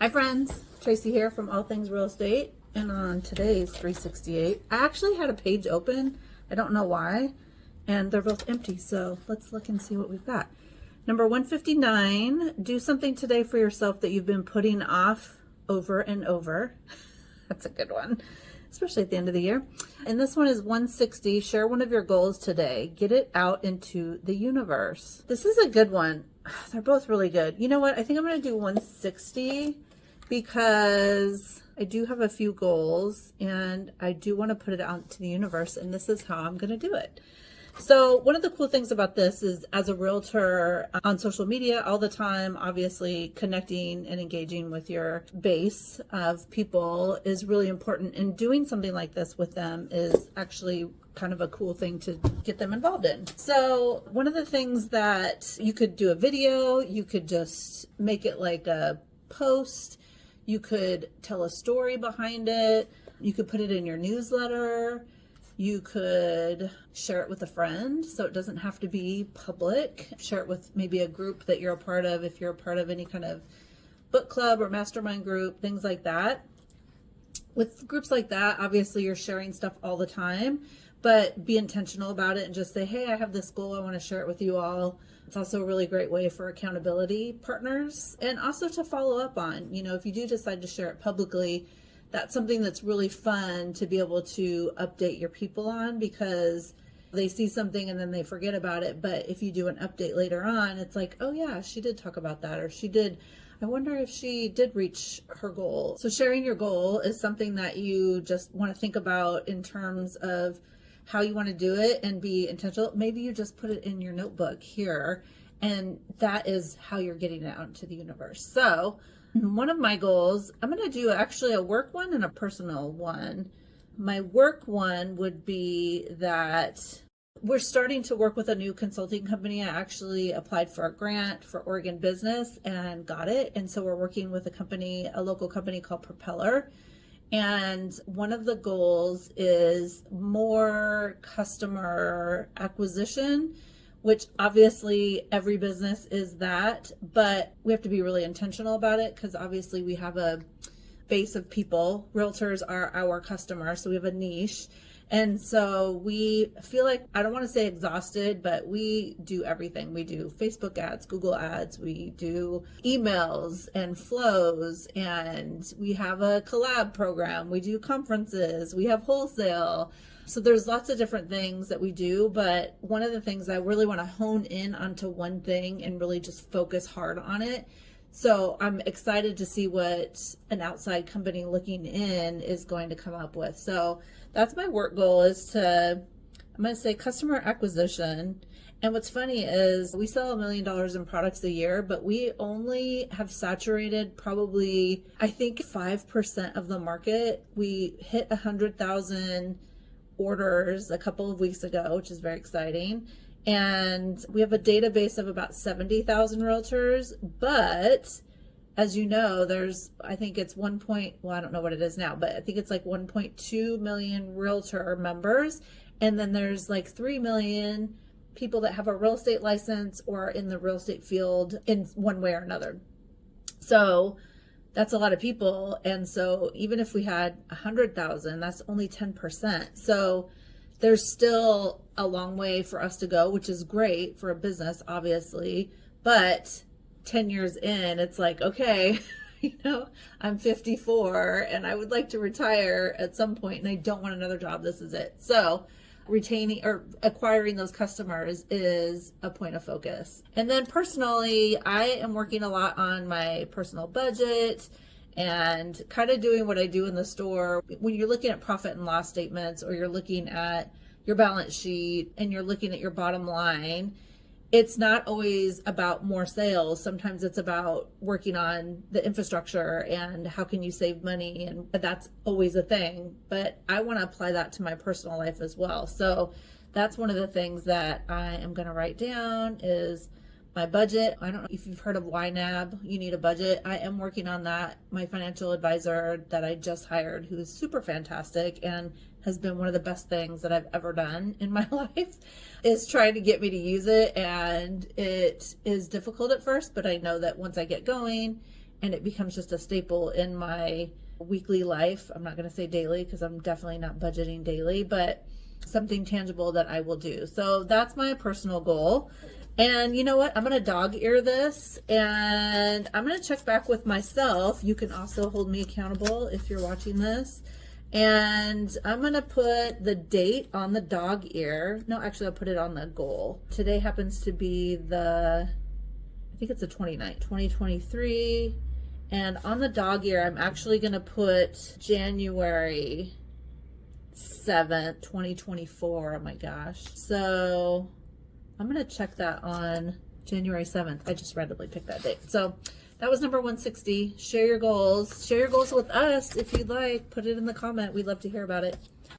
Hi friends, Tracy here from All Things Real Estate, and on today's 368, I actually had a page open. I don't know why, and they're both empty, so let's look and see what we've got. Number 159, do something today for yourself that you've been putting off over and over. That's a good one, especially at the end of the year. And this one is 160, share one of your goals today. Get it out into the universe. This is a good one. They're both really good. You know what? I think I'm going to do 160 because I do have a few goals and I do want to put it out to the universe, and this is how I'm going to do it. So one of the cool things about this is, as a realtor on social media all the time, obviously connecting and engaging with your base of people is really important, and doing something like this with them is actually kind of a cool thing to get them involved in. So one of the things that you could do a video, you could just make it like a post, you could tell a story behind it, you could put it in your newsletter, you could share it with a friend, so it doesn't have to be public. Share it with maybe a group that you're a part of, if you're a part of any kind of book club or mastermind group, things like that. With groups like that, obviously you're sharing stuff all the time, but be intentional about it and just say, hey, I have this goal, I want to share it with you all. It's also a really great way for accountability partners, and also to follow up on, if you do decide to share it publicly, that's something that's really fun to be able to update your people on, because they see something and then they forget about it. But if you do an update later on, it's like, oh yeah, she did talk about that, or she did. I wonder if she did reach her goal. So sharing your goal is something that you just want to think about in terms of how you want to do it and be intentional. Maybe you just put it in your notebook here, and that is how you're getting it out into the universe. So one of my goals, I'm going to do actually a work one and a personal one. My work one would be that we're starting to work with a new consulting company. I actually applied for a grant for Oregon business and got it. And so we're working with a local company called Propeller. And one of the goals is more customer acquisition, which obviously every business is that, but we have to be really intentional about it, because obviously we have a base of people. Realtors are our customers, so we have a niche. And so we feel like, I don't want to say exhausted, but we do everything. We do Facebook ads, Google ads, we do emails and flows, and we have a collab program, we do conferences, we have wholesale. So there's lots of different things that we do, but one of the things I really want to hone in onto one thing and really just focus hard on it. So I'm excited to see what an outside company looking in is going to come up with. So that's my work goal, is I'm going to say customer acquisition. And what's funny is we sell $1 million in products a year, but we only have saturated probably, I think, 5% of the market. We hit 100,000 orders a couple of weeks ago, which is very exciting. And we have a database of about 70,000 realtors, but as you know, I think it's I don't know what it is now, but I think it's like 1.2 million realtor members. And then there's like 3 million people that have a real estate license or in the real estate field in one way or another. So that's a lot of people. And so even if we had 100,000, that's only 10%. So there's still a long way for us to go, which is great for a business, obviously. But 10 years in, it's like, okay, I'm 54 and I would like to retire at some point, and I don't want another job. This is it. So retaining or acquiring those customers is a point of focus. And then personally, I am working a lot on my personal budget and kind of doing what I do in the store. When you're looking at profit and loss statements, or you're looking at your balance sheet and you're looking at your bottom line, it's not always about more sales. Sometimes it's about working on the infrastructure and how can you save money, and that's always a thing. But I want to apply that to my personal life as well. So that's one of the things that I am going to write down is my budget. I don't know if you've heard of YNAB, you need a budget. I am working on that. My financial advisor that I just hired, who is super fantastic and has been one of the best things that I've ever done in my life, is trying to get me to use it. And it is difficult at first, but I know that once I get going and it becomes just a staple in my weekly life. I'm not going to say daily because I'm definitely not budgeting daily, but something tangible that I will do. So that's my personal goal. And you know what? I'm going to dog ear this, and I'm going to check back with myself. You can also hold me accountable if you're watching this. And I'm going to put the date on the dog ear. No, actually, I'll put it on the goal. Today happens to be I think it's the 29th, 2023. And on the dog ear, I'm actually going to put January 7th, 2024. Oh my gosh. So I'm going to check that on January 7th. I just randomly picked that date. So that was number 160. Share your goals. Share your goals with us if you'd like. Put it in the comment. We'd love to hear about it.